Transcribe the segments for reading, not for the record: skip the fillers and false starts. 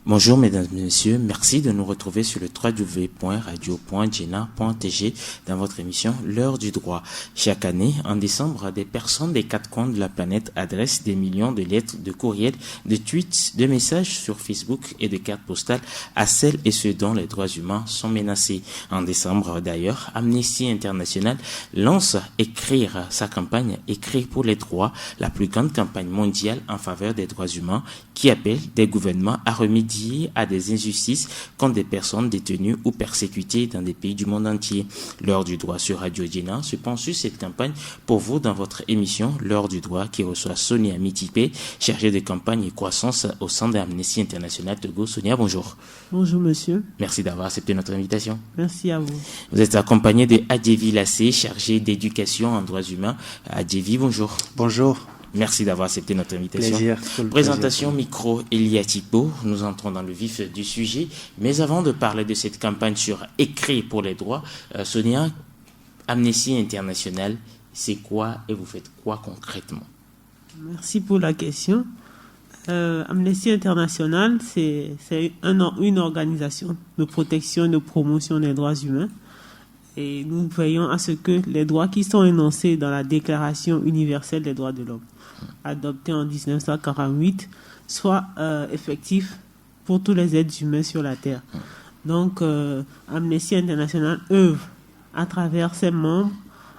Bonjour mesdames et messieurs, merci de nous retrouver sur le www.radio.jena.tg dans votre émission L'heure du droit. Chaque année, en décembre, des personnes des quatre coins de la planète adressent des millions de lettres, de courriels, de tweets, de messages sur Facebook et de cartes postales à celles et ceux dont les droits humains sont menacés. En décembre d'ailleurs, Amnesty International lance Écrire sa campagne Écrire pour les droits, la plus grande campagne mondiale en faveur des droits humains qui appelle des gouvernements à remédier à des injustices contre des personnes détenues ou persécutées dans des pays du monde entier. L'heure du droit sur Radio Jena se penche sur cette campagne pour vous dans votre émission L'heure du droit qui reçoit Sonia Mitipé, chargée de campagne et croissance au sein d'Amnesty International Togo. Sonia, bonjour. Bonjour monsieur. Merci d'avoir accepté notre invitation. Merci à vous. Vous êtes accompagné de Adjevi Lassé, chargée d'éducation en droits humains. Adjevi, bonjour. Bonjour. Merci d'avoir accepté notre invitation. Plaisir. Présentation micro Elia Tipo. Nous entrons dans le vif du sujet. Mais avant de parler de cette campagne sur Écrire pour les droits, Sonia, Amnesty International, c'est quoi et vous faites quoi concrètement? Merci pour la question. Amnesty International, c'est une organisation de protection et de promotion des droits humains. Et nous veillons à ce que les droits qui sont énoncés dans la Déclaration universelle des droits de l'homme, adoptée en 1948, soient effectifs pour tous les êtres humains sur la Terre. Donc, Amnesty International œuvre à travers ses membres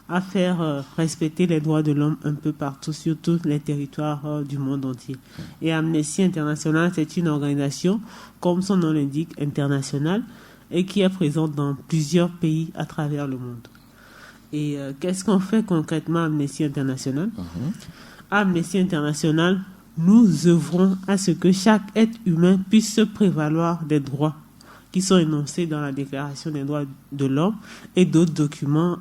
à faire respecter les droits de l'homme un peu partout, sur tous les territoires du monde entier. Et Amnesty International, c'est une organisation, comme son nom l'indique, internationale, et qui est présente dans plusieurs pays à travers le monde. Et qu'est-ce qu'on fait concrètement à Amnesty International? À Amnesty International, nous œuvrons à ce que chaque être humain puisse se prévaloir des droits qui sont énoncés dans la Déclaration des droits de l'homme et d'autres documents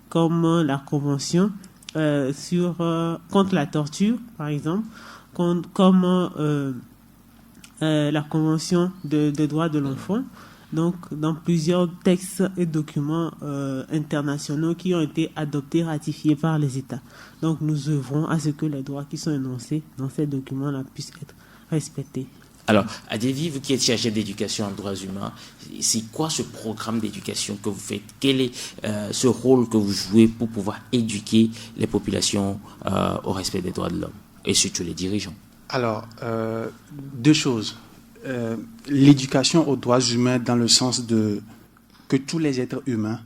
comme la Convention contre la torture, par exemple, comme la Convention des droits de l'enfant. Donc, dans plusieurs textes et documents internationaux qui ont été adoptés, ratifiés par les États. Donc, nous œuvrons à ce que les droits qui sont énoncés dans ces documents-là puissent être respectés. Alors, Adjevi, vous qui êtes chargé d'éducation en droits humains, c'est quoi ce programme d'éducation que vous faites? Quel est ce rôle que vous jouez pour pouvoir éduquer les populations au respect des droits de l'homme et surtout les dirigeants? Alors, deux choses. L'éducation aux droits humains dans le sens de que tous les êtres humains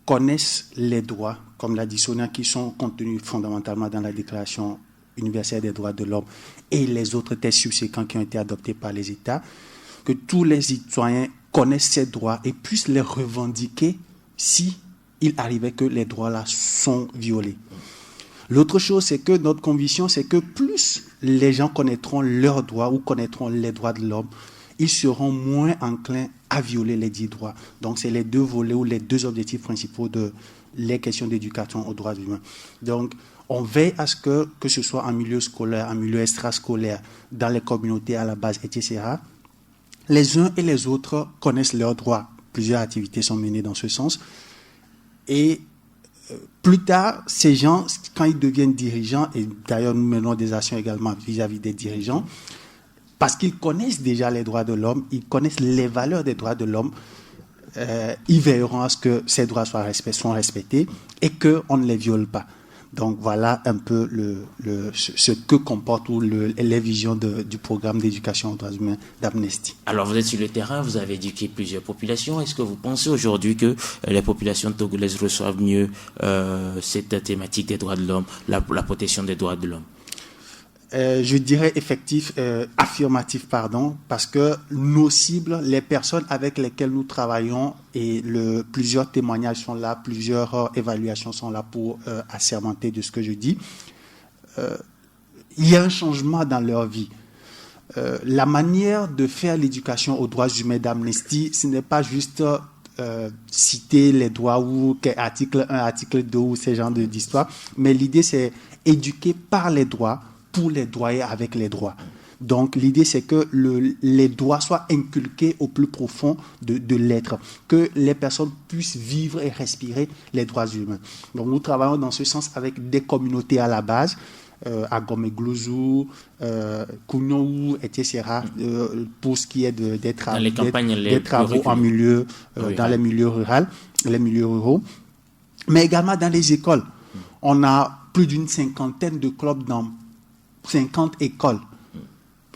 connaissent les droits, comme l'a dit Sonia, qui sont contenus fondamentalement dans la Déclaration universelle des droits de l'homme et les autres textes subséquents qui ont été adoptés par les États, que tous les citoyens connaissent ces droits et puissent les revendiquer si il arrivait que les droits-là sont violés. L'autre chose, c'est que notre conviction, c'est que plus les gens connaîtront leurs droits ou connaîtront les droits de l'homme, ils seront moins enclins à violer les dits droits. Donc, c'est les deux volets ou les deux objectifs principaux de les questions d'éducation aux droits humains. Donc, on veille à ce que ce soit en milieu scolaire, en milieu extrascolaire, dans les communautés à la base, etc., les uns et les autres connaissent leurs droits. Plusieurs activités sont menées dans ce sens. Et plus tard, ces gens, quand ils deviennent dirigeants, et d'ailleurs nous menons des actions également vis-à-vis des dirigeants, parce qu'ils connaissent déjà les droits de l'homme, ils connaissent les valeurs des droits de l'homme, ils veilleront à ce que ces droits soient respectés et qu'on ne les viole pas. Donc voilà un peu ce que comporte les visions du programme d'éducation aux droits humains d'Amnesty. Alors vous êtes sur le terrain, vous avez éduqué plusieurs populations. Est-ce que vous pensez aujourd'hui que les populations togolaises reçoivent mieux cette thématique des droits de l'homme, la protection des droits de l'homme? Je dirais affirmatif, parce que nos cibles, les personnes avec lesquelles nous travaillons, et plusieurs témoignages sont là, plusieurs évaluations sont là pour assermenter de ce que je dis. Il y a un changement dans leur vie. La manière de faire l'éducation aux droits humains d'Amnesty, ce n'est pas juste citer les droits ou article 1, article 2 ou ces genres d'histoires, mais l'idée c'est éduquer par les droits, pour les droits et avec les droits. Donc l'idée c'est que les droits soient inculqués au plus profond de l'être, que les personnes puissent vivre et respirer les droits humains. Donc nous travaillons dans ce sens avec des communautés à la base, Agomeglouzou, Kounou, etc. Pour ce qui est des travaux en milieu, dans les milieux ruraux, mais également dans les écoles. On a plus d'une cinquantaine de clubs dans 50 écoles,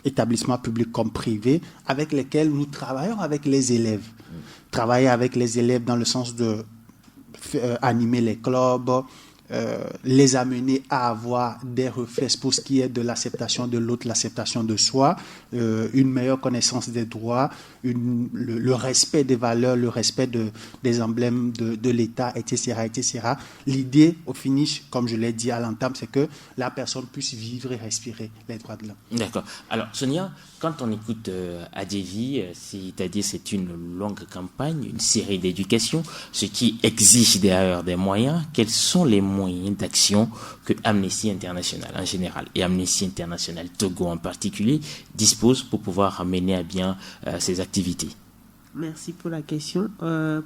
établissements publics comme privés, avec lesquels nous travaillons avec les élèves. Travailler avec les élèves dans le sens de animer les clubs, les amener à avoir des réflexes pour ce qui est de l'acceptation de l'autre, l'acceptation de soi, une meilleure connaissance des droits, le respect des valeurs, le respect des emblèmes de l'État, etc., etc. L'idée, au finish, comme je l'ai dit à l'entame, c'est que la personne puisse vivre et respirer les droits de l'homme. D'accord. Alors, Sonia, quand on écoute Adjevi, c'est-à-dire c'est une longue campagne, une série d'éducation, ce qui exige d'ailleurs des moyens. Quels sont les moyens d'action que Amnesty International en général et Amnesty International Togo en particulier dispose pour pouvoir mener à bien ces activités? Merci pour la question.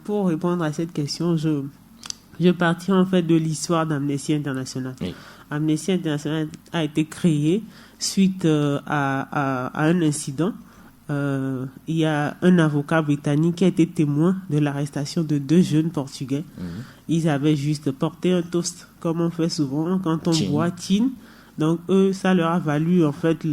Pour répondre à cette question, je partirai en fait de l'histoire d'Amnesty International. Oui. Amnesty International a été créé suite à un incident. Il y a un avocat britannique qui a été témoin de l'arrestation de 2 jeunes Portugais. Ils avaient juste porté un toast, comme on fait souvent quand on boit Chin. Donc eux, ça leur a valu en fait,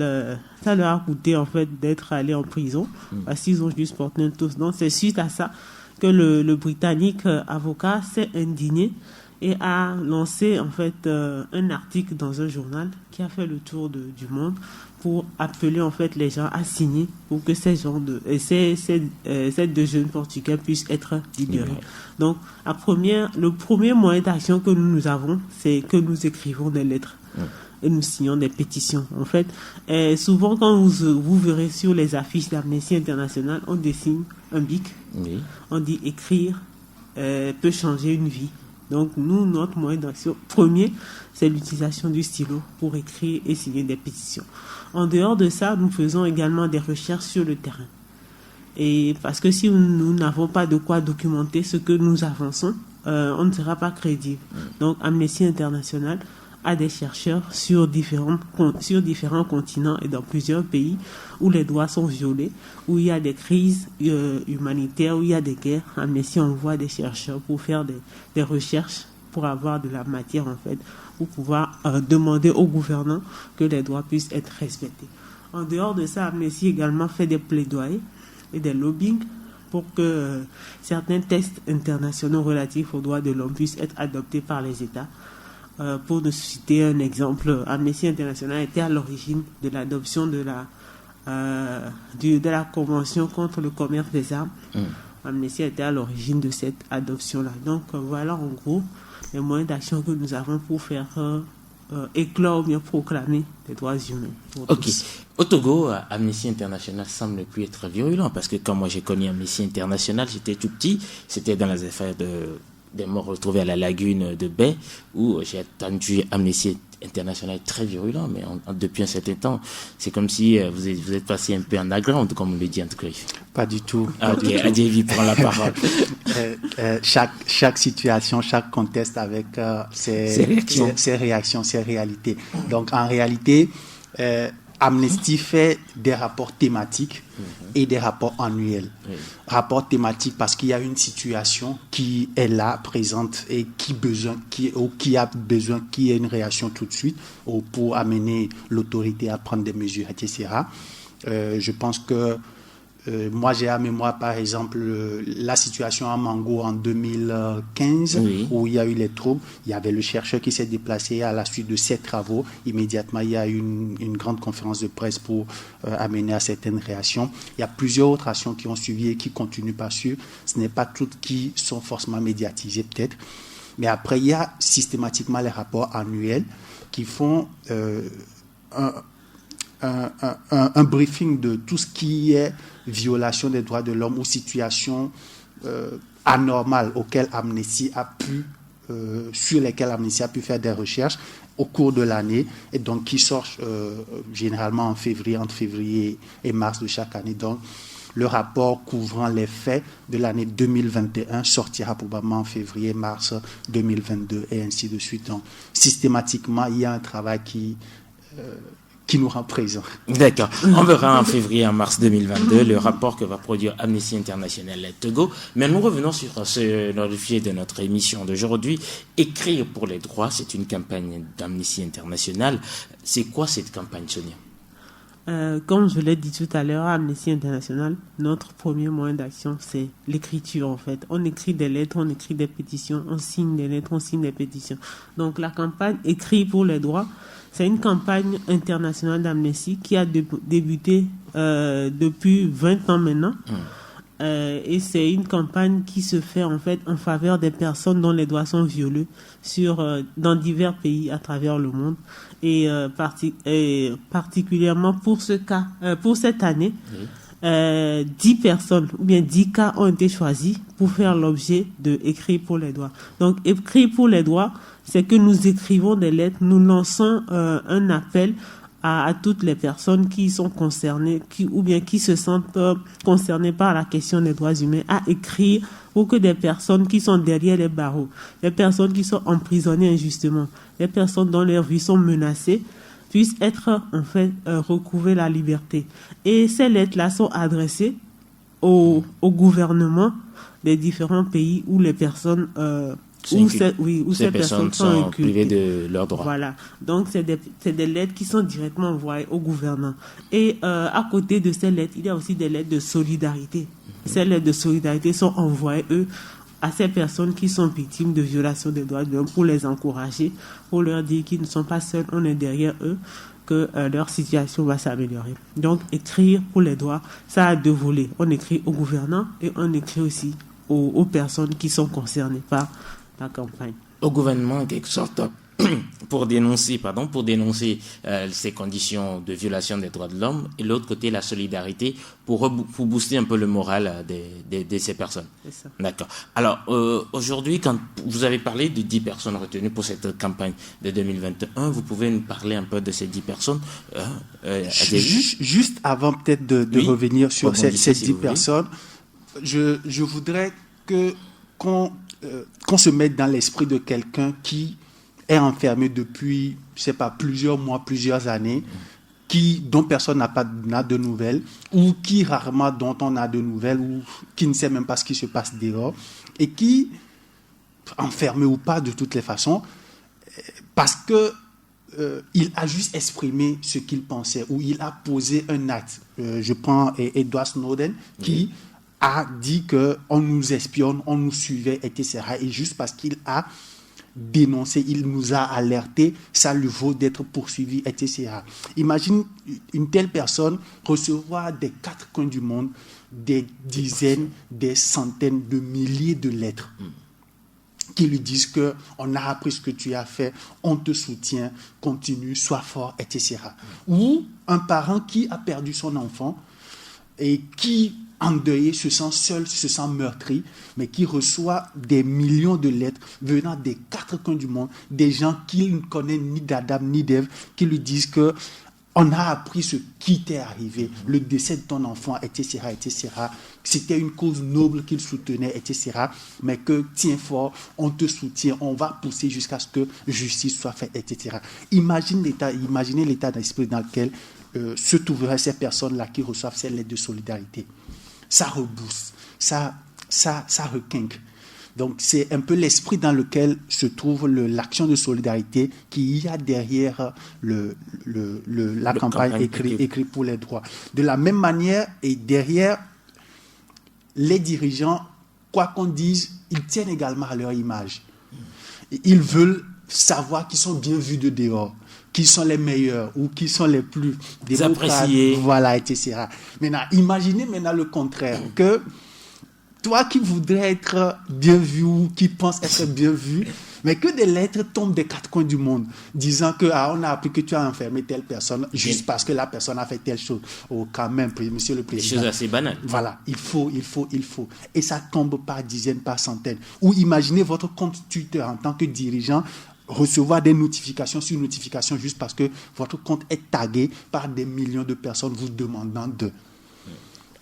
ça leur a coûté en fait d'être allés en prison parce qu'ils ont juste porté un toast. Donc c'est suite à ça que le Britannique avocat s'est indigné et a lancé en fait un article dans un journal qui a fait le tour du monde pour appeler en fait les gens à signer pour que ces 2 jeunes Portugais puissent être libérés. Donc le premier moyen d'action que nous avons, c'est que nous écrivons des lettres. Et nous signons des pétitions. En fait, souvent quand vous verrez sur les affiches d'Amnesty International, on dessine un bic. Oui. On dit écrire peut changer une vie. Donc nous, notre moyen d'action premier, c'est l'utilisation du stylo pour écrire et signer des pétitions. En dehors de ça, nous faisons également des recherches sur le terrain. Et parce que si nous n'avons pas de quoi documenter ce que nous avançons, on ne sera pas crédible. Donc Amnesty International à des chercheurs sur différents continents et dans plusieurs pays où les droits sont violés, où il y a des crises humanitaires, où il y a des guerres. Amnesty envoie des chercheurs pour faire des recherches, pour avoir de la matière en fait, pour pouvoir demander aux gouvernants que les droits puissent être respectés. En dehors de ça, Amnesty également fait des plaidoyers et des lobbying pour que certains textes internationaux relatifs aux droits de l'homme puissent être adoptés par les États. Pour nous citer un exemple, Amnesty International était à l'origine de l'adoption de la Convention contre le commerce des armes. Amnesty était à l'origine de cette adoption-là. Donc voilà en gros les moyens d'action que nous avons pour faire éclore ou bien proclamer les droits humains. Ok. Au Togo, Amnesty International semble plus être virulent parce que quand moi j'ai connu Amnesty International, j'étais tout petit, c'était dans les affaires des morts retrouvés à la lagune de Baie, où j'ai attendu Amnesty International très virulent, mais depuis un certain temps, c'est comme si vous êtes passé un peu en underground, comme on le dit en tout cas. Pas du tout. Ok, Adjevi prend la parole. Chaque situation, chaque contexte avec ses réactions, ses réalités. Donc en réalité, Amnesty fait des rapports thématiques et des rapports annuels. Rapports thématiques parce qu'il y a une situation qui est là, présente et qui a besoin qu'il y ait une réaction tout de suite pour amener l'autorité à prendre des mesures, etc. Je pense que moi, j'ai à mémoire, par exemple, la situation à Mango en 2015, où il y a eu les troubles. Il y avait le chercheur qui s'est déplacé à la suite de ces travaux. Immédiatement, il y a eu une grande conférence de presse pour amener à certaines réactions. Il y a plusieurs autres actions qui ont suivi et qui continuent par sûr. Ce n'est pas toutes qui sont forcément médiatisées, peut-être. Mais après, il y a systématiquement les rapports annuels qui font un briefing de tout ce qui est violation des droits de l'homme ou situation anormale sur lesquelles Amnesty a pu faire des recherches au cours de l'année et donc qui sortent généralement entre février et mars de chaque année. Donc le rapport couvrant les faits de l'année 2021 sortira probablement en février-mars 2022 et ainsi de suite. Donc systématiquement, il y a un travail qui qui nous rend présents. D'accord. On verra en février, en mars 2022, le rapport que va produire Amnesty International Togo. Mais nous revenons sur le sujet de notre émission d'aujourd'hui. Écrire pour les droits, c'est une campagne d'Amnesty International. C'est quoi cette campagne, Sonia? Comme je l'ai dit tout à l'heure, à Amnesty International, notre premier moyen d'action, c'est l'écriture, en fait. On écrit des lettres, on écrit des pétitions, on signe des lettres, on signe des pétitions. Donc, la campagne Écrit pour les droits, c'est une campagne internationale d'Amnesty qui a débuté depuis 20 ans maintenant. Et c'est une campagne qui se fait, en fait, en faveur des personnes dont les droits sont violés dans divers pays à travers le monde. Et particulièrement pour ce cas, pour cette année, 10 personnes ou bien 10 cas ont été choisis pour faire l'objet de Écrit pour les droits. Donc, Écrit pour les droits, c'est que nous écrivons des lettres, nous lançons un appel à toutes les personnes qui sont concernées, qui se sentent concernées par la question des droits humains, à écrire pour que des personnes qui sont derrière les barreaux, des personnes qui sont emprisonnées injustement, des personnes dont leurs vies sont menacées, puissent être en fait recouvrées la liberté. Et ces lettres-là sont adressées au gouvernement des différents pays où les personnes où ces personnes sont privées de leurs droits. Voilà. Donc, c'est des lettres qui sont directement envoyées au gouvernement. Et à côté de ces lettres, il y a aussi des lettres de solidarité. Ces lettres de solidarité sont envoyées, à ces personnes qui sont victimes de violations des droits de l'homme pour les encourager, pour leur dire qu'ils ne sont pas seuls, on est derrière eux, que leur situation va s'améliorer. Donc, écrire pour les droits, ça a 2 volets. On écrit au gouvernant et on écrit aussi aux personnes qui sont concernées par la campagne. Au gouvernement, en quelque sorte, pour dénoncer ces conditions de violation des droits de l'homme, et l'autre côté, la solidarité pour booster un peu le moral de ces personnes. C'est ça. D'accord. Alors, aujourd'hui, quand vous avez parlé de 10 personnes retenues pour cette campagne de 2021, vous pouvez nous parler un peu de ces 10 personnes Juste avant peut-être de revenir sur ces 10 personnes, je voudrais qu'on se mette dans l'esprit de quelqu'un qui est enfermé depuis, je sais pas, plusieurs mois, plusieurs années, dont personne n'a de nouvelles, ou qui rarement dont on a de nouvelles, ou qui ne sait même pas ce qui se passe dehors, et qui, enfermé ou pas de toutes les façons, parce que il a juste exprimé ce qu'il pensait, ou il a posé un acte. Je prends Edward Snowden, qui a dit qu'on nous espionne, on nous suivait, etc. Et juste parce qu'il a dénoncé, il nous a alertés, ça lui vaut d'être poursuivi, etc. Imagine une telle personne recevoir des 4 coins du monde des dizaines, des centaines de milliers de lettres qui lui disent que on a appris ce que tu as fait, on te soutient, continue, sois fort, etc. Ou un parent qui a perdu son enfant et qui, endeuillé, se sent seul, se sent meurtri, mais qui reçoit des millions de lettres venant des 4 coins du monde, des gens qu'il ne connaît ni d'Adam ni d'Ève, qui lui disent que on a appris ce qui t'est arrivé, le décès de ton enfant, etc., etc. C'était une cause noble qu'il soutenait, etc. Mais que, tiens fort, on te soutient, on va pousser jusqu'à ce que justice soit faite, etc. Imaginez l'état d'esprit dans lequel se trouveraient ces personnes-là qui reçoivent ces lettres de solidarité. Ça rebooste, ça requinque. Donc, c'est un peu l'esprit dans lequel se trouve l'action de solidarité qu'il y a derrière la campagne écrit pour les droits. De la même manière, et derrière, les dirigeants, quoi qu'on dise, ils tiennent également à leur image. Ils veulent savoir qu'ils sont bien vus de dehors, qui sont les meilleurs ou qui sont les plus appréciés, voilà, etc. Maintenant, imaginez maintenant le contraire, que toi qui voudrais être bien vu ou qui pense être bien vu, mais que des lettres tombent des 4 coins du monde disant que on a appris que tu as enfermé telle personne juste parce que la personne a fait telle chose. Oh, quand même, monsieur le président. Des choses assez banales. Voilà, il faut. Et ça tombe par dizaines, par centaines. Ou imaginez votre compte Twitter en tant que dirigeant recevoir des notifications sur notifications juste parce que votre compte est tagué par des millions de personnes vous demandant de.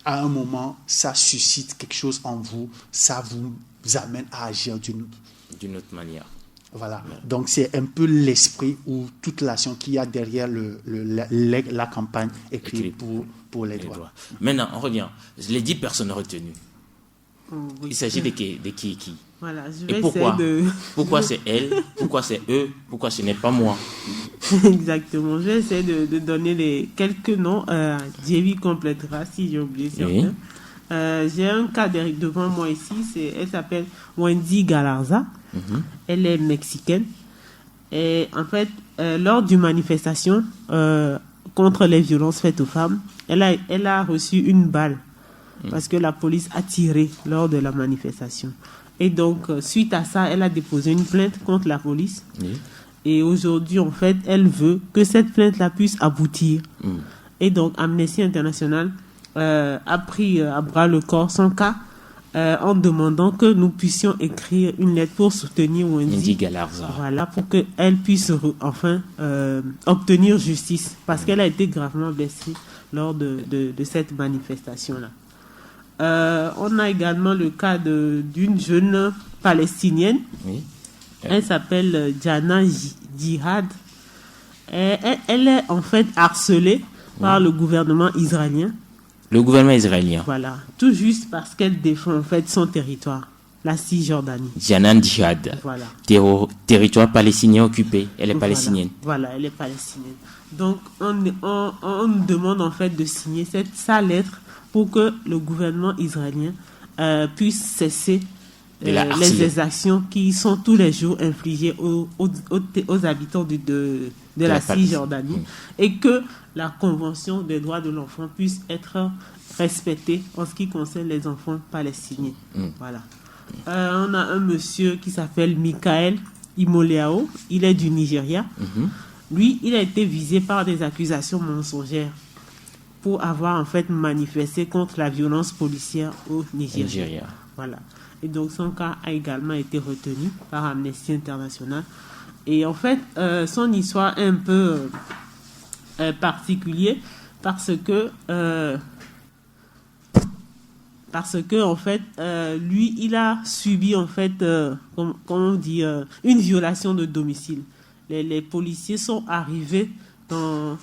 À un moment, ça suscite quelque chose en vous, ça vous amène à agir d'une autre manière. Voilà. Donc, c'est un peu l'esprit ou toute l'action qu'il y a derrière la campagne écrite pour les droits. Maintenant, on revient. Les 10 personnes retenues. Oui. Il s'agit de qui? Voilà, Et pourquoi Pourquoi c'est elle? Pourquoi c'est eux? Pourquoi ce n'est pas moi? Exactement. Je vais essayer de donner quelques noms. Jerry complétera si j'ai oublié certains. Oui. J'ai un cas devant moi ici. Elle s'appelle Wendy Galarza. Elle est mexicaine. Et en fait, lors d'une manifestation contre les violences faites aux femmes, elle a reçu une balle parce que la police a tiré lors de la manifestation. Et donc, suite à ça, elle a déposé une plainte contre la police. Oui. Et aujourd'hui, en fait, elle veut que cette plainte-là puisse aboutir. Et donc, Amnesty International a pris à bras le corps son cas en demandant que nous puissions écrire une lettre pour soutenir Wendy Galarza. Voilà, pour qu'elle puisse enfin obtenir justice, parce qu'elle a été gravement blessée lors de cette manifestation-là. On a également le cas d'une jeune palestinienne. Oui. Elle s'appelle Jana Jihad. Elle est en fait harcelée par le gouvernement israélien. Le gouvernement israélien. Voilà, tout juste parce qu'elle défend en fait son territoire, la Cisjordanie. Jana Jihad. Voilà. Territoire palestinien occupé. Elle est palestinienne. Voilà, elle est palestinienne. Donc, on nous demande en fait de signer sa lettre pour que le gouvernement israélien puisse cesser les exactions qui sont tous les jours infligées aux habitants de la Cisjordanie et que la Convention des droits de l'enfant puisse être respectée en ce qui concerne les enfants palestiniens. Voilà. On a un monsieur qui s'appelle Michael Imoleao, il est du Nigeria. Lui, il a été visé par des accusations mensongères pour avoir en fait manifesté contre la violence policière au Nigeria. Voilà. Et donc son cas a également été retenu par Amnesty International. Et en fait, son histoire est un peu particulière parce que en fait, lui, il a subi en fait, comment on dit, une violation de domicile. Les policiers sont arrivés dans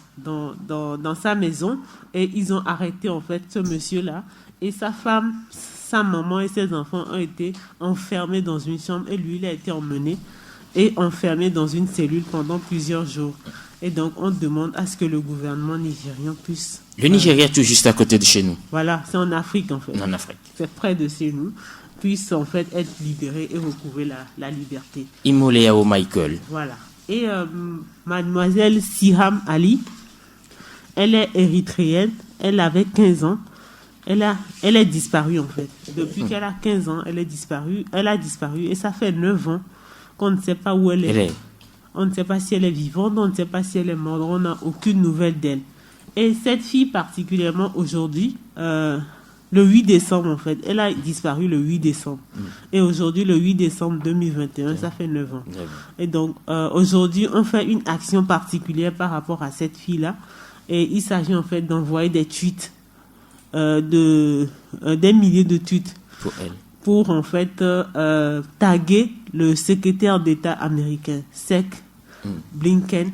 sa maison et ils ont arrêté en fait ce monsieur-là et sa femme, sa maman et ses enfants ont été enfermés dans une chambre et lui il a été emmené et enfermé dans une cellule pendant plusieurs jours. Et donc on demande à ce que le gouvernement nigérien puisse... Le Nigeria est tout juste à côté de chez nous. Voilà, c'est en Afrique en fait. En Afrique. C'est près de chez nous. Puisse en fait être libéré et recouvrer la liberté. Imoleao Michael. Voilà. Et mademoiselle Siham Ali, elle est érythréenne, elle avait 15 ans, elle est disparue en fait. Depuis qu'elle a 15 ans, elle a disparu et ça fait 9 ans qu'on ne sait pas où elle est. On ne sait pas si elle est vivante, on ne sait pas si elle est morte, on n'a aucune nouvelle d'elle. Et cette fille particulièrement aujourd'hui, le 8 décembre en fait, elle a disparu le 8 décembre. Et aujourd'hui, le 8 décembre 2021, ça fait 9 ans. Et donc, aujourd'hui, on fait une action particulière par rapport à cette fille-là. Et il s'agit en fait d'envoyer des tweets, des milliers de tweets. Pour elle. Pour en fait taguer le secrétaire d'État américain, Blinken.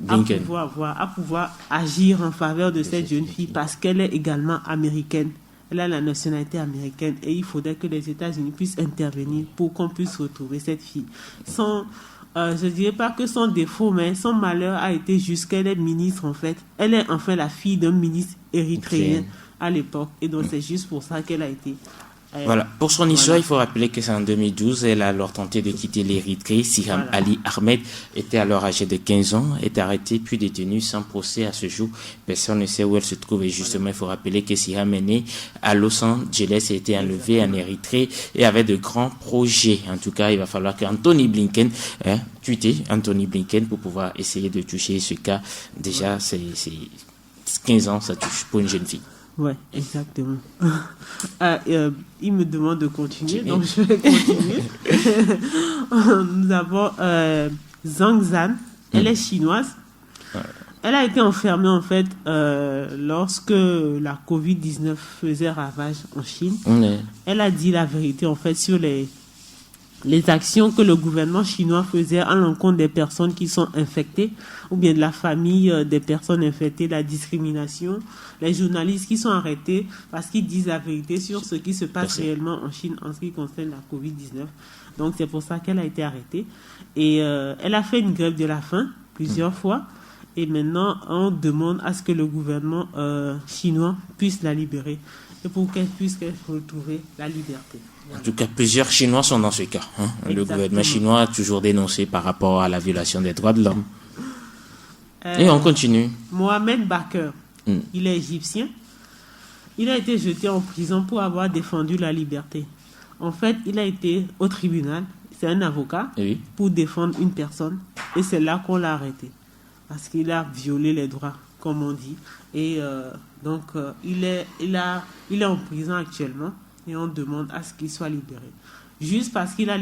À pouvoir agir en faveur de cette jeune fille parce qu'elle est également américaine. Elle a la nationalité américaine et il faudrait que les États-Unis puissent intervenir pour qu'on puisse retrouver cette fille. Je ne dirais pas que son défaut, mais son malheur a été juste qu'elle est ministre en fait. Elle est enfin la fille d'un ministre érythréen à l'époque et donc c'est juste pour ça qu'elle a été... Voilà. Pour son histoire, il faut rappeler que c'est en 2012, elle a alors tenté de quitter l'Érythrée. Siham Ali Ahmed était alors âgée de 15 ans, est arrêtée puis détenue sans procès à ce jour. Personne ne sait où elle se trouve et justement, il faut rappeler que Siham est née à Los Angeles et a été enlevée en Érythrée et avait de grands projets. En tout cas, il va falloir qu'Anthony Blinken, tweete Anthony Blinken pour pouvoir essayer de toucher ce cas. Déjà, c'est 15 ans, ça touche pour une jeune fille. Ouais, exactement. Il me demande de continuer, donc je vais continuer. Nous avons Zhang Zhan, elle est chinoise. Elle a été enfermée en fait lorsque la Covid-19 faisait ravage en Chine. Elle a dit la vérité en fait sur les les actions que le gouvernement chinois faisait à l'encontre des personnes qui sont infectées, ou bien de la famille des personnes infectées, la discrimination, les journalistes qui sont arrêtés parce qu'ils disent la vérité sur ce qui se passe réellement en Chine en ce qui concerne la COVID-19. Donc c'est pour ça qu'elle a été arrêtée. Et elle a fait une grève de la faim plusieurs fois. Et maintenant, on demande à ce que le gouvernement chinois puisse la libérer et pour qu'elle puisse retrouver la liberté. En tout cas, plusieurs Chinois sont dans ce cas. Le gouvernement chinois a toujours dénoncé par rapport à la violation des droits de l'homme. Et on continue. Mohamed Bakr, il est égyptien. Il a été jeté en prison pour avoir défendu la liberté. En fait, il a été au tribunal, c'est un avocat, pour défendre une personne. Et c'est là qu'on l'a arrêté. Parce qu'il a violé les droits, comme on dit. Et donc, il est en prison actuellement. Et on demande à ce qu'il soit libéré. Juste parce qu'il a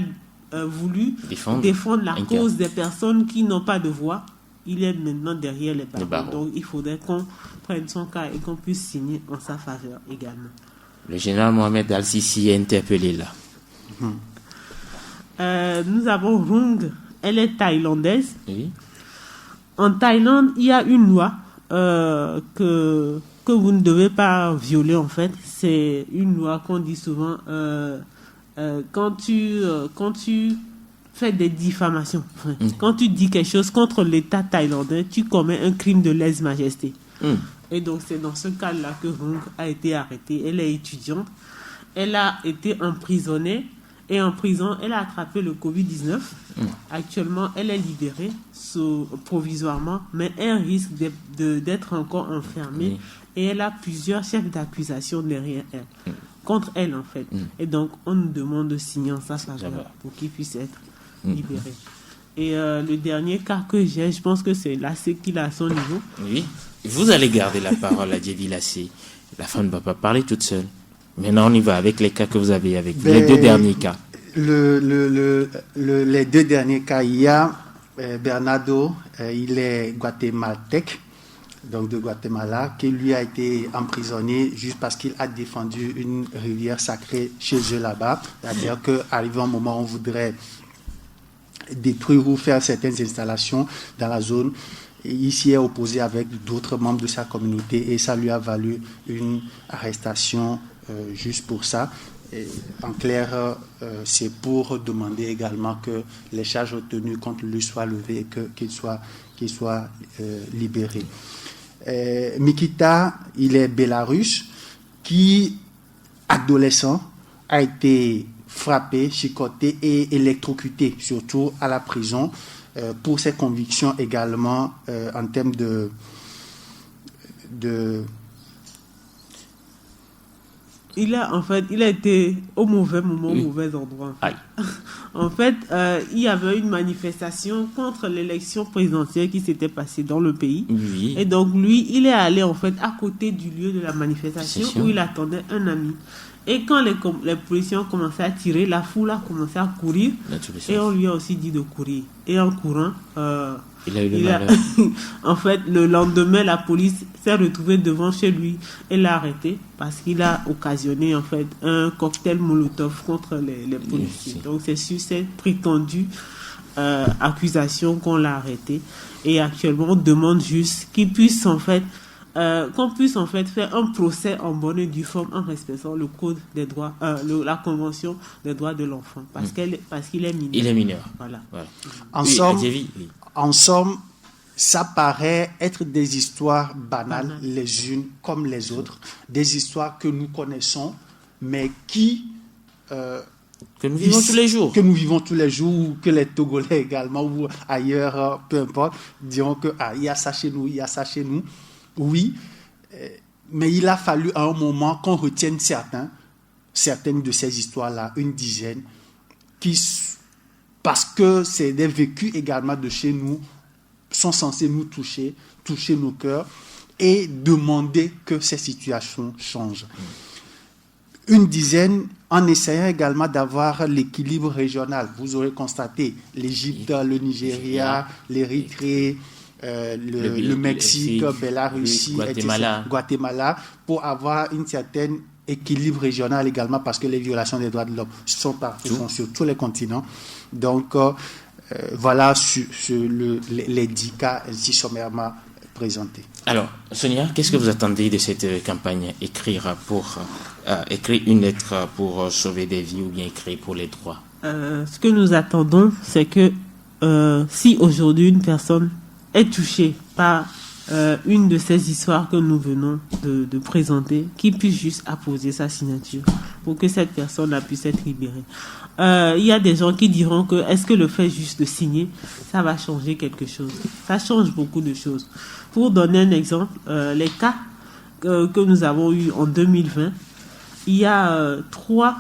voulu défendre la cause des personnes qui n'ont pas de voix. Il est maintenant derrière les barreaux. Donc, il faudrait qu'on prenne son cas et qu'on puisse signer en sa faveur également. Le général Mohamed Al-Sisi est interpellé là. Nous avons Rung. Elle est thaïlandaise. Oui. En Thaïlande, il y a une loi que vous ne devez pas violer, en fait. C'est une loi qu'on dit souvent quand tu fais des diffamations. Quand tu dis quelque chose contre l'État thaïlandais, tu commets un crime de lèse-majesté. Et donc, c'est dans ce cas-là que Rung a été arrêtée. Elle est étudiante. Elle a été emprisonnée. Et en prison, elle a attrapé le Covid-19. Actuellement, elle est libérée provisoirement, mais elle risque d'être encore enfermée. Et elle a plusieurs chefs d'accusation derrière elle, contre elle en fait. Et donc, on nous demande de signer en sa faveur pour qu'il puisse être libéré. Et le dernier cas que j'ai, je pense que c'est Lassé qui l'a à son niveau. Oui, vous allez garder la parole à Djevi Lassé. La femme ne va pas parler toute seule. Maintenant, on y va avec les cas que vous avez avec vous. Les deux derniers cas. Les deux derniers cas, il y a Bernardo, il est guatémaltèque, donc de Guatemala, qui lui a été emprisonné juste parce qu'il a défendu une rivière sacrée chez eux là-bas. C'est-à-dire qu'arrivé un moment où on voudrait détruire ou faire certaines installations dans la zone, il s'y est opposé avec d'autres membres de sa communauté et ça lui a valu une arrestation juste pour ça. Et en clair, c'est pour demander également que les charges retenues contre lui soient levées et qu'il soit libéré. Mikita, il est bélarusse, qui, adolescent, a été frappé, chicoté et électrocuté, surtout à la prison, pour ses convictions également en termes de il a été au mauvais moment, au mauvais endroit. En fait, il y avait une manifestation contre l'élection présidentielle qui s'était passée dans le pays. Oui. Et donc, lui, il est allé en fait à côté du lieu de la manifestation où il attendait un ami. Et quand les policiers ont commencé à tirer, la foule a commencé à courir. Et on lui a aussi dit de courir. Et en courant, en fait, le lendemain, la police s'est retrouvée devant chez lui et l'a arrêté parce qu'il a occasionné en fait un cocktail Molotov contre les policiers. Oui. Donc c'est sur cette prétendue accusation qu'on l'a arrêté. Et actuellement, on demande juste qu'il puisse en fait qu'on puisse en fait faire un procès en bonne et due forme en respectant le code des droits, la convention des droits de l'enfant, parce qu'il est mineur. Il est mineur. Voilà. En somme, ça paraît être des histoires banales, les unes comme les autres, des histoires que nous connaissons, mais que nous vivons tous les jours. Que nous vivons tous les jours, ou que les Togolais également, ou ailleurs, peu importe, diront que il y a ça chez nous, il y a ça chez nous. Oui, mais il a fallu à un moment qu'on retienne certaines de ces histoires-là, une dizaine, parce que c'est des vécus également de chez nous, sont censés nous toucher nos cœurs et demander que ces situations changent. Une dizaine, en essayant également d'avoir l'équilibre régional. Vous aurez constaté l'Égypte, le Nigeria, l'Érythrée, le Mexique, Bélarussie, Guatemala, pour avoir une certaine équilibre régional également, parce que les violations des droits de l'homme sont partout, sont sur tous les continents. Donc, voilà les 10 cas ainsi sommairement présentés. Alors, Sonia, qu'est-ce que vous attendez de cette campagne? Écrire une lettre pour sauver des vies ou bien écrire pour les droits? Ce que nous attendons, c'est que si aujourd'hui une personne est touchée par une de ces histoires que nous venons de présenter, qu'il puisse juste apposer sa signature pour que cette personne puisse être libérée. Il y a des gens qui diront que est-ce que le fait juste de signer, ça va changer quelque chose? Ça change beaucoup de choses. Pour donner un exemple, les cas que nous avons eus en 2020, il y a trois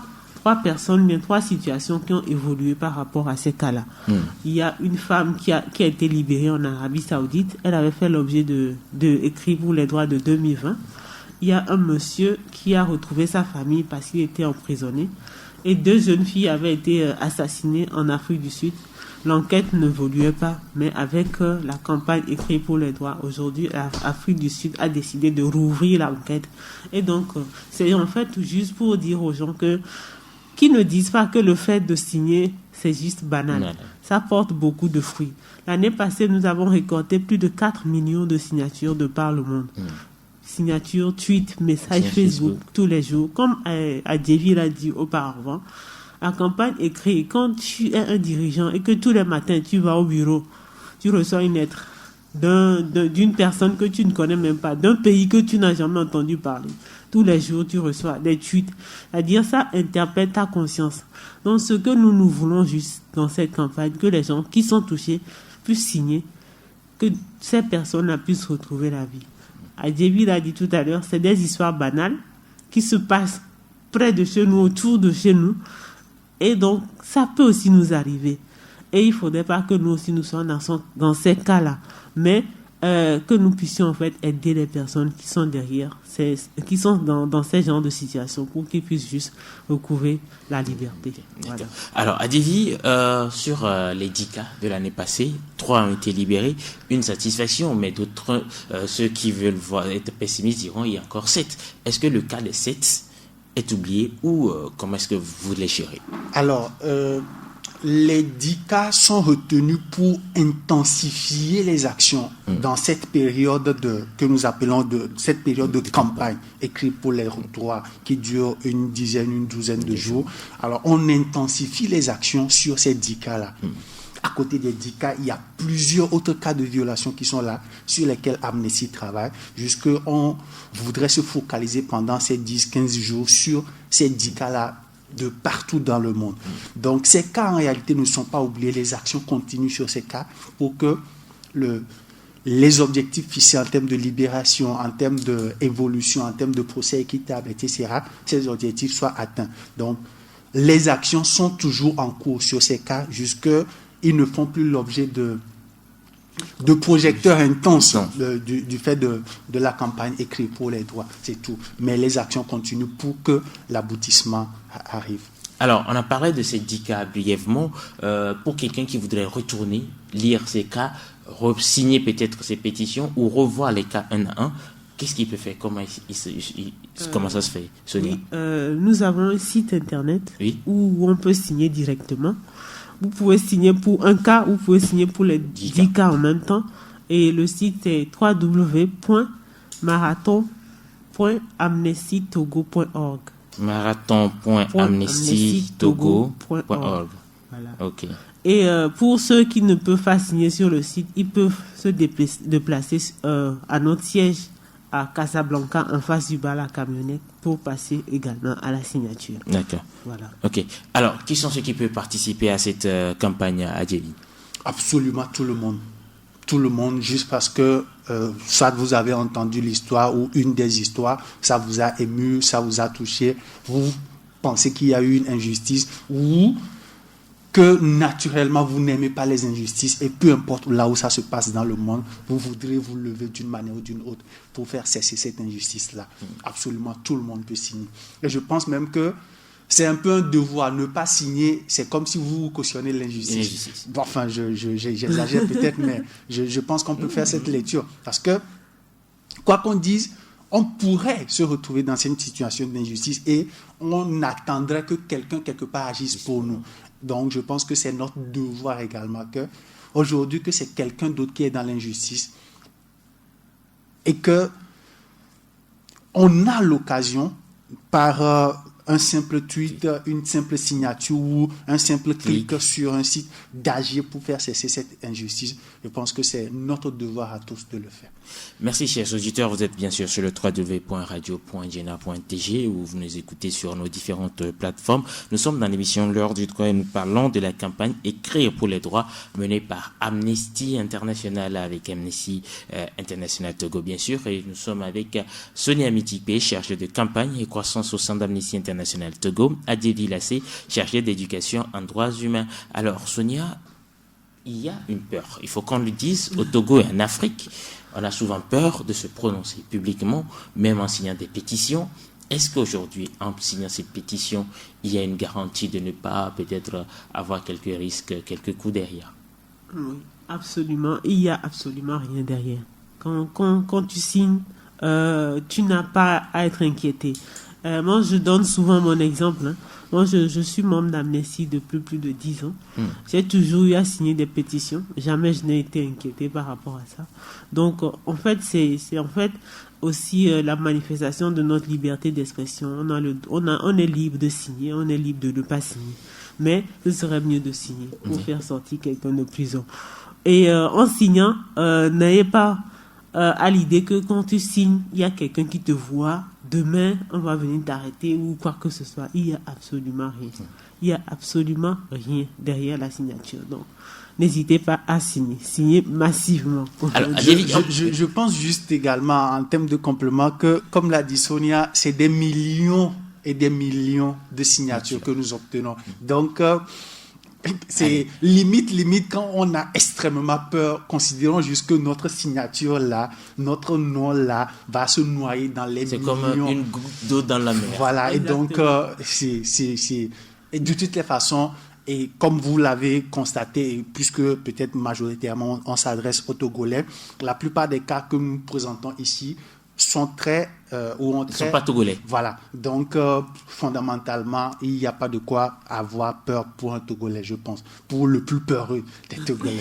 situations qui ont évolué par rapport à ces cas-là. Il y a une femme qui a été libérée en Arabie Saoudite. Elle avait fait l'objet de écrits pour les droits de 2020. Il y a un monsieur qui a retrouvé sa famille parce qu'il était emprisonné. Et 2 jeunes filles avaient été assassinées en Afrique du Sud. L'enquête n'évoluait pas, mais avec la campagne écrite pour les droits, aujourd'hui, l'Afrique du Sud a décidé de rouvrir l'enquête. Et donc, c'est en fait tout juste pour dire aux gens qui ne disent pas que le fait de signer, c'est juste banal. Ça porte beaucoup de fruits. L'année passée, nous avons récolté plus de 4 millions de signatures de par le monde. Signatures, tweets, messages Facebook, tous les jours. Comme Adjevi l'a dit auparavant, la campagne écrit, quand tu es un dirigeant et que tous les matins tu vas au bureau, tu reçois une lettre d'une personne que tu ne connais même pas, d'un pays que tu n'as jamais entendu parler. Tous les jours, tu reçois des tweets. C'est-à-dire, ça interpelle ta conscience. Donc, ce que nous voulons juste dans cette campagne, que les gens qui sont touchés puissent signer, que ces personnes puissent retrouver la vie. Adjevi l'a dit tout à l'heure, c'est des histoires banales qui se passent près de chez nous, autour de chez nous. Et donc, ça peut aussi nous arriver. Et il ne faudrait pas que nous aussi nous soyons dans ces cas-là. Mais que nous puissions en fait aider les personnes qui sont derrière, qui sont dans ces genres de situations pour qu'ils puissent juste recouvrer la liberté. Voilà. Alors, Adjevi, sur les 10 cas de l'année passée, 3 ont été libérés, une satisfaction, mais d'autres, ceux qui veulent être pessimistes diront il y a encore 7. Est-ce que le cas des 7 est oublié ou comment est-ce que vous les gérez? Alors, les 10 cas sont retenus pour intensifier les actions dans cette période que nous appelons cette période de campagne écrite pour les droits qui dure une douzaine de jours. Alors, on intensifie les actions sur ces 10 cas-là. À côté des 10 cas, il y a plusieurs autres cas de violation qui sont là, sur lesquels Amnesty travaille. On voudrait se focaliser pendant ces 10-15 jours sur ces 10 cas-là de partout dans le monde. Donc, ces cas, en réalité, ne sont pas oubliés. Les actions continuent sur ces cas pour que les objectifs fixés en termes de libération, en termes d'évolution, en termes de procès équitable, etc., ces objectifs soient atteints. Donc, les actions sont toujours en cours sur ces cas ils ne font plus l'objet de projecteurs intenses du fait de la campagne écrite pour les droits. C'est tout. Mais les actions continuent pour que l'aboutissement arrive. Alors, on a parlé de ces 10 cas brièvement. Pour quelqu'un qui voudrait retourner, lire ces cas, signer peut-être ces pétitions ou revoir les cas un à un, qu'est-ce qu'il peut faire? Comment ça se fait, Sonia? Nous avons un site internet où on peut signer directement. Vous pouvez signer pour un cas ou vous pouvez signer pour les 10 cas en même temps. Et le site est www.marathon.amnestytogo.org. Marathon.amnestytogo.org. Voilà. Ok. Et pour ceux qui ne peuvent pas signer sur le site, ils peuvent se déplacer à notre siège à Casablanca, en face du bar La Camionnette, pour passer également à la signature. D'accord. Voilà. Ok. Alors, qui sont ceux qui peuvent participer à cette campagne, Adjevi? Absolument tout le monde. Tout le monde, juste parce que soit vous avez entendu l'histoire ou une des histoires, ça vous a ému, ça vous a touché, vous pensez qu'il y a eu une injustice ou que naturellement vous n'aimez pas les injustices et peu importe là où ça se passe dans le monde, vous voudrez vous lever d'une manière ou d'une autre pour faire cesser cette injustice-là. Absolument tout le monde peut signer. Et je pense même que c'est un peu un devoir, ne pas signer, c'est comme si vous cautionnez l'injustice. Bon, enfin, j'exagère peut-être, mais je pense qu'on peut faire cette lecture. Parce que, quoi qu'on dise, on pourrait se retrouver dans cette situation d'injustice et on attendrait que quelqu'un, quelque part, agisse pour nous. Donc, je pense que c'est notre devoir également qu'aujourd'hui, que c'est quelqu'un d'autre qui est dans l'injustice et que on a l'occasion, par un simple tweet, une simple signature ou un simple clic sur un site, d'agir pour faire cesser cette injustice. Je pense que c'est notre devoir à tous de le faire. Merci, chers auditeurs. Vous êtes bien sûr sur le www.radio.jena.tg où vous nous écoutez sur nos différentes plateformes. Nous sommes dans l'émission L'heure du droit et nous parlons de la campagne Écrire pour les droits menée par Amnesty International avec Amnesty International Togo, bien sûr. Et nous sommes avec Sonia Mitipé, chargée de campagne et croissance au sein d'Amnesty International Togo, Adjeli Lassé, chargée d'éducation en droits humains. Alors, Sonia, il y a une peur. Il faut qu'on le dise, au Togo et en Afrique, on a souvent peur de se prononcer publiquement, même en signant des pétitions. Est-ce qu'aujourd'hui, en signant ces pétitions, il y a une garantie de ne pas peut-être avoir quelques risques, quelques coups derrière? Oui, absolument. Il n'y a absolument rien derrière. Quand tu signes, tu n'as pas à être inquiété. Moi, je donne souvent mon exemple. Hein. Moi, je suis membre d'Amnesty depuis plus de 10 ans. J'ai toujours eu à signer des pétitions. Jamais je n'ai été inquiété par rapport à ça. Donc, en fait, c'est en fait aussi la manifestation de notre liberté d'expression. On est libre de signer, on est libre de ne pas signer. Mais ce serait mieux de signer pour faire sortir quelqu'un de prison. Et en signant, n'ayez pas à l'idée que quand tu signes, il y a quelqu'un qui te voit. Demain, on va venir t'arrêter ou quoi que ce soit. Il n'y a absolument rien. Il n'y a absolument rien derrière la signature. Donc, n'hésitez pas à signer. Signez massivement. Alors, je pense juste également, en termes de complément, que, comme l'a dit Sonia, c'est des millions et des millions de signatures que nous obtenons. Donc, c'est limite quand on a extrêmement peur, considérons juste que notre signature là, notre nom là, va se noyer dans les millions. C'est comme une goutte d'eau dans la mer. Voilà, exactement. Et donc et de toutes les façons, et comme vous l'avez constaté, puisque peut-être majoritairement on s'adresse aux Togolais, la plupart des cas que nous présentons ici sont très Ils ne sont pas togolais. Voilà. Donc, fondamentalement, il n'y a pas de quoi avoir peur pour un Togolais, je pense. Pour le plus peureux des Togolais,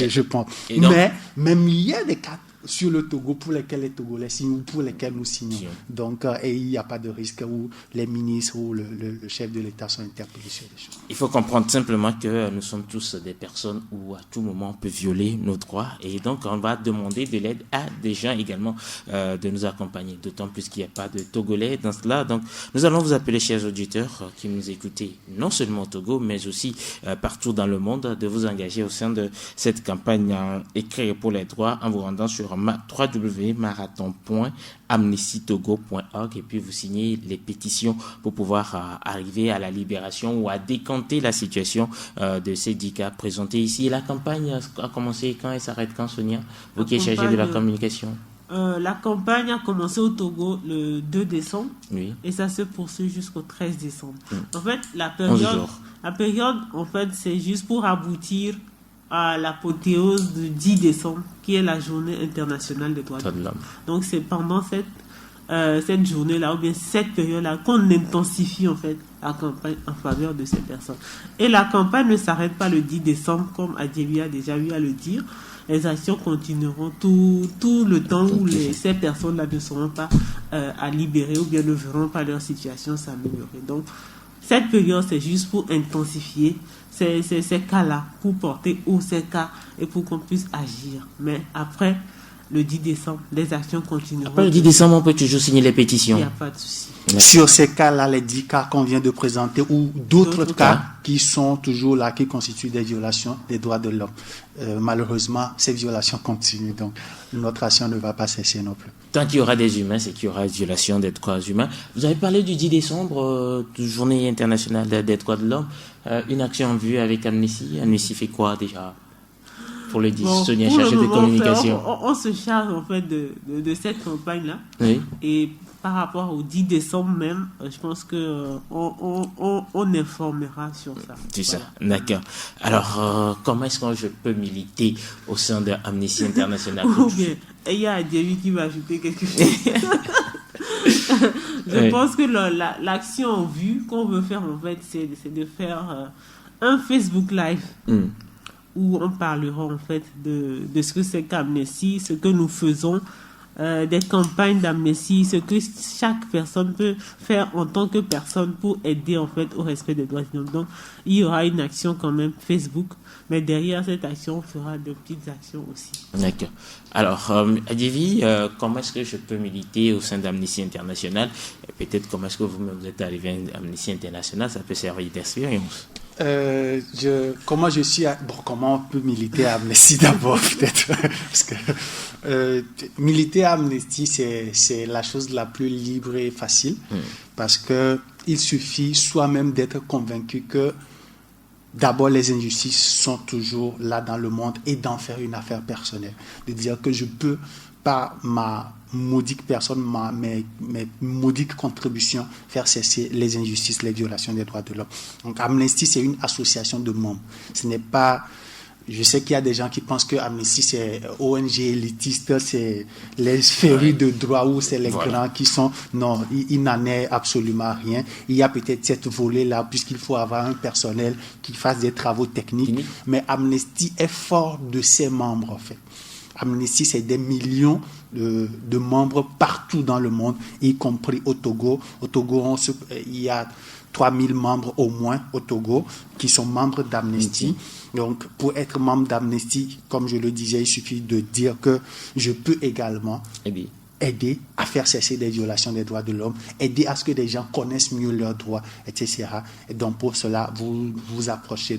je pense. Donc, mais même il y a des cas sur le Togo pour lesquels les Togolais signent ou pour lesquels nous signons. Donc, et il n'y a pas de risque où les ministres ou le chef de l'État sont interpellés sur des choses. Il faut comprendre simplement que nous sommes tous des personnes où à tout moment on peut violer nos droits et donc on va demander de l'aide à des gens également de nous accompagner, d'autant plus qu'il n'y a pas de Togolais dans cela. Donc, nous allons vous appeler, chers auditeurs qui nous écoutez, non seulement au Togo, mais aussi partout dans le monde, de vous engager au sein de cette campagne Écrire pour les droits en vous rendant sur www.marathon.amnestytogo.org et puis vous signez les pétitions pour pouvoir arriver à la libération ou à décanter la situation de ces 10 cas présentés ici. Et la campagne a commencé quand et s'arrête quand, Sonia? Vous qui êtes chargée de la communication. La campagne a commencé au Togo le 2 décembre et ça se poursuit jusqu'au 13 décembre. En fait, la période, en fait, c'est juste pour aboutir à l'apothéose du 10 décembre, qui est la journée internationale des droits de l'homme. Donc, c'est pendant cette journée-là, ou bien cette période-là, qu'on intensifie, en fait, la campagne en faveur de ces personnes. Et la campagne ne s'arrête pas le 10 décembre, comme Adjeli a déjà eu à le dire. Les actions continueront tout le temps où ces personnes-là ne seront pas à libérer ou bien ne verront pas leur situation s'améliorer. Donc, cette période, c'est juste pour intensifier ces cas-là, pour porter haut ces cas et pour qu'on puisse agir. Mais après le 10 décembre, les actions continueront. Après le 10 décembre, on peut toujours signer les pétitions. Il n'y a pas de souci. Sur ces cas-là, les 10 cas qu'on vient de présenter ou d'autres cas qui sont toujours là, qui constituent des violations des droits de l'homme. Malheureusement, ces violations continuent. Donc, notre action ne va pas cesser non plus. Tant qu'il y aura des humains, c'est qu'il y aura des violations des droits humains. Vous avez parlé du 10 décembre, Journée internationale des droits de l'homme. Une action en vue avec Amnesty. Amnesty fait quoi déjà pour le 10? Sonia, chargée de communication. On se charge en fait de cette campagne-là. Oui. Et par rapport au 10 décembre même, je pense qu'on informera sur ça. C'est ça, d'accord. Alors, comment est-ce que je peux militer au sein de Amnesty International? Ou bien, il y a Adjeli qui va ajouter quelque chose. Je pense que l'action en vue qu'on veut faire, en fait, c'est de faire un Facebook Live où on parlera, en fait, de ce que c'est qu'Amnesty, ce que nous faisons, des campagnes d'amnistie, ce que chaque personne peut faire en tant que personne pour aider en fait au respect des droits de l'homme. Donc, il y aura une action quand même Facebook, mais derrière cette action, on fera de petites actions aussi. D'accord. Alors, Adjevi, comment est-ce que je peux militer au sein d'Amnesty International? Et peut-être comment est-ce que vous-même vous êtes arrivé à Amnesty International? Ça peut servir d'expérience. Comment on peut militer à Amnesty d'abord peut-être parce que militer à Amnesty c'est la chose la plus libre et facile parce que il suffit soi-même d'être convaincu que d'abord les injustices sont toujours là dans le monde et d'en faire une affaire personnelle, de dire que je peux par ma maudique personne, mes maudiques contributions, faire cesser les injustices, les violations des droits de l'homme. Donc Amnesty, c'est une association de membres. Ce n'est pas... Je sais qu'il y a des gens qui pensent que Amnesty, c'est ONG élitiste, c'est les férus de droit ou c'est les grands qui sont... Non, il n'en est absolument rien. Il y a peut-être cette volée-là, puisqu'il faut avoir un personnel qui fasse des travaux techniques. Mais Amnesty est fort de ses membres, en fait. Amnesty, c'est des millions de membres partout dans le monde, y compris au Togo. Au Togo, il y a 3000 membres au moins au Togo qui sont membres d'Amnesty. Donc, pour être membre d'Amnesty, comme je le disais, il suffit de dire que je peux également aider à faire cesser des violations des droits de l'homme, aider à ce que les gens connaissent mieux leurs droits, etc. Et donc, pour cela, vous vous approchez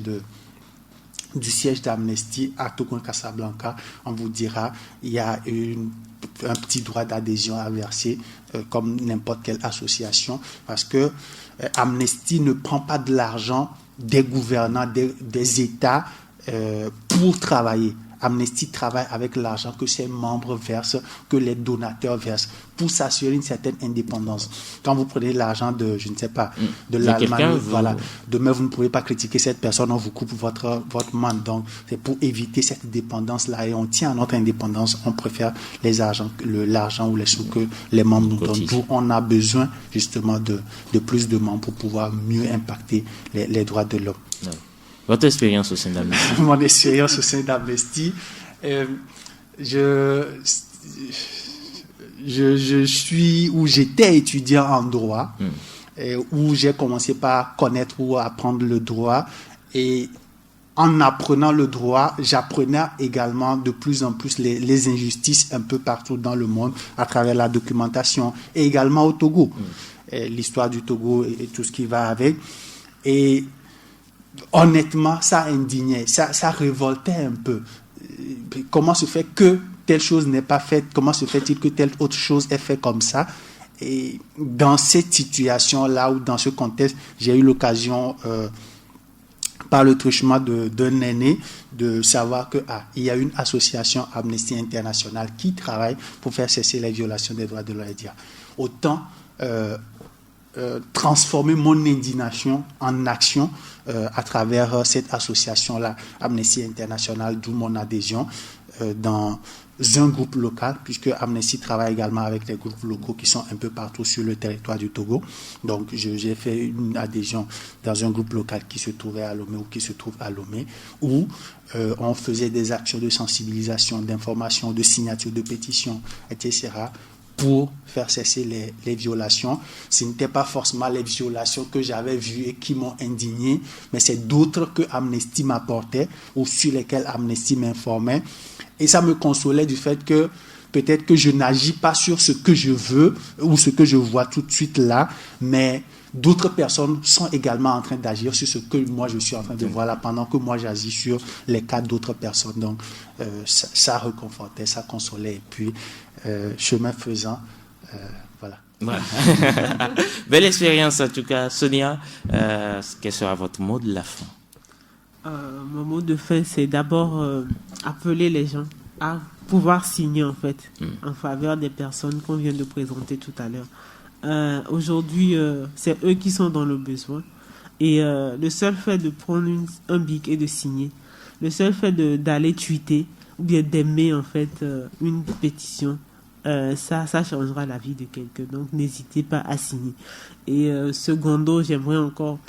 du siège d'Amnesty à Togo Casablanca, on vous dira il y a un petit droit d'adhésion à verser comme n'importe quelle association parce que Amnesty ne prend pas de l'argent des gouvernants, des États pour travailler. Amnesty travaille avec l'argent que ses membres versent, que les donateurs versent, pour s'assurer une certaine indépendance. Quand vous prenez l'argent de, je ne sais pas, de l'Allemagne, voilà, demain vous ne pouvez pas critiquer cette personne, on vous coupe votre mandat. Donc c'est pour éviter cette dépendance-là et on tient à notre indépendance. On préfère l'argent ou les sous que les membres nous donnent. D'où on a besoin justement de plus de membres pour pouvoir mieux impacter les droits de l'homme. Ouais. Votre expérience au sein d'Amnesty? Mon expérience au sein d'Amnesty, j'étais étudiant en droit, où j'ai commencé par connaître ou apprendre le droit. Et en apprenant le droit, j'apprenais également de plus en plus les injustices un peu partout dans le monde à travers la documentation et également au Togo. L'histoire du Togo et tout ce qui va avec. Et honnêtement, ça indignait, ça révoltait un peu. Comment se fait que telle chose n'est pas faite? Comment se fait-il que telle autre chose est faite comme ça? Et dans cette situation-là ou dans ce contexte, j'ai eu l'occasion, par le truchement d'un aîné, de savoir il y a une association Amnesty International qui travaille pour faire cesser les violations des droits de l'homme. Autant transformer mon indignation en action à travers cette association-là, Amnesty International, d'où mon adhésion dans un groupe local, puisque Amnesty travaille également avec des groupes locaux qui sont un peu partout sur le territoire du Togo. Donc j'ai fait une adhésion dans un groupe local qui se trouvait à Lomé ou qui se trouve à Lomé, où on faisait des actions de sensibilisation, d'information, de signature de pétitions, etc., pour faire cesser les violations. Ce n'était pas forcément les violations que j'avais vues et qui m'ont indigné, mais c'est d'autres que Amnesty m'apportait ou sur lesquelles Amnesty m'informait. Et ça me consolait du fait que peut-être que je n'agis pas sur ce que je veux ou ce que je vois tout de suite là, mais d'autres personnes sont également en train d'agir sur ce que moi je suis en train de voir là, pendant que moi j'agis sur les cas d'autres personnes. Donc ça réconfortait, ça consolait. Et puis chemin faisant, voilà. Belle expérience en tout cas. Sonia, quel sera votre mot de la fin? Mon mot de fin, c'est d'abord appeler les gens à pouvoir signer en fait en faveur des personnes qu'on vient de présenter tout à l'heure. Aujourd'hui, c'est eux qui sont dans le besoin. Et le seul fait de prendre un bic et de signer, le seul fait d'aller tweeter ou bien d'aimer en fait une pétition ça changera la vie de quelqu'un. Donc, n'hésitez pas à signer. Et secondo, j'aimerais encore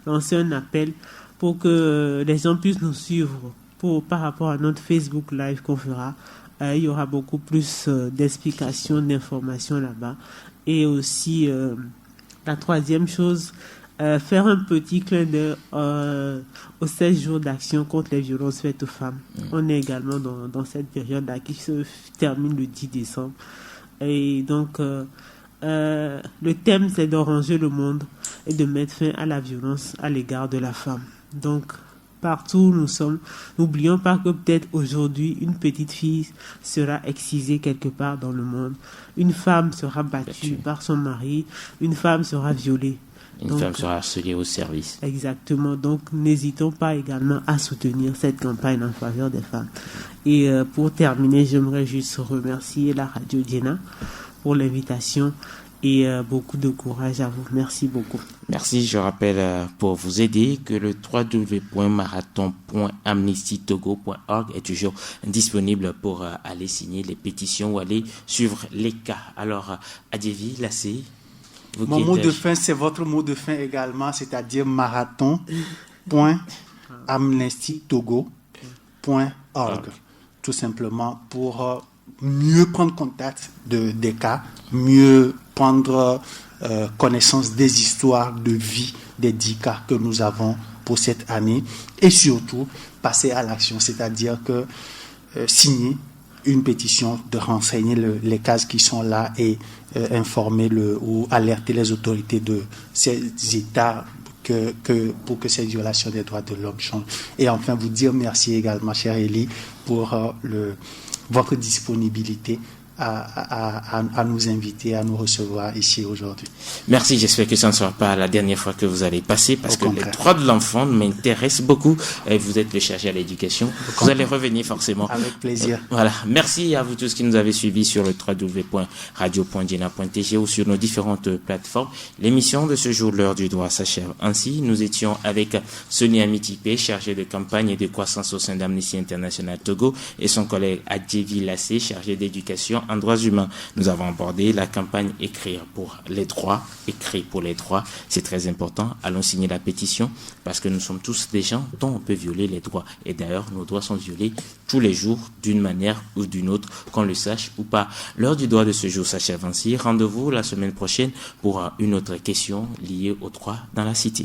lancer un appel pour que les gens puissent nous suivre par rapport à notre Facebook Live qu'on fera. Il y aura beaucoup plus d'explications, d'informations là-bas. Et aussi, la troisième chose, faire un petit clin d'œil aux 16 jours d'action contre les violences faites aux femmes. On est également dans cette période-là qui se termine le 10 décembre. Et donc, le thème, c'est d'arranger le monde et de mettre fin à la violence à l'égard de la femme. Donc, partout où nous sommes, n'oublions pas que peut-être aujourd'hui, une petite fille sera excisée quelque part dans le monde. Une femme sera battue par son mari. Une femme sera violée. Une femme sera harcelée au service. Exactement. Donc, n'hésitons pas également à soutenir cette campagne en faveur des femmes. Et pour terminer, j'aimerais juste remercier la Radio Diena pour l'invitation et beaucoup de courage à vous. Merci beaucoup. Merci. Je rappelle pour vous aider que le www.marathon.amnestytogo.org est toujours disponible pour aller signer les pétitions ou aller suivre les cas. Alors, Adjevi Lassé, mon mot de fin, c'est votre mot de fin également, c'est-à-dire marathon.amnestytogo.org. Tout simplement pour mieux prendre contact des cas, mieux prendre connaissance des histoires de vie des 10 cas que nous avons pour cette année et surtout passer à l'action, c'est-à-dire que signer une pétition, de renseigner les cases qui sont là et informer ou alerter les autorités de ces États pour que ces violations des droits de l'homme changent. Et enfin, vous dire merci également, cher Élie, pour votre disponibilité à nous inviter, à nous recevoir ici aujourd'hui. Merci, j'espère que ça ne sera pas la dernière fois que vous allez passer parce que les droits de l'enfant m'intéressent beaucoup et vous êtes le chargé à l'éducation. Vous allez revenir forcément. Avec plaisir. Voilà. Merci à vous tous qui nous avez suivis sur le www.radio.diena.tg ou sur nos différentes plateformes. L'émission de ce jour, l'heure du droit, s'achève ainsi. Nous étions avec Sonia Mitipé, chargée de campagne et de croissance au sein d'Amnesty International Togo, et son collègue Adjevi Lassé, chargé d'éducation en droits humains. Nous avons abordé la campagne Écrire pour les droits, écrire pour les droits, c'est très important. Allons signer la pétition parce que nous sommes tous des gens dont on peut violer les droits. Et d'ailleurs, nos droits sont violés tous les jours d'une manière ou d'une autre, qu'on le sache ou pas. L'heure du droit de ce jour s'achève ainsi. Rendez-vous la semaine prochaine pour une autre question liée aux droits dans la cité.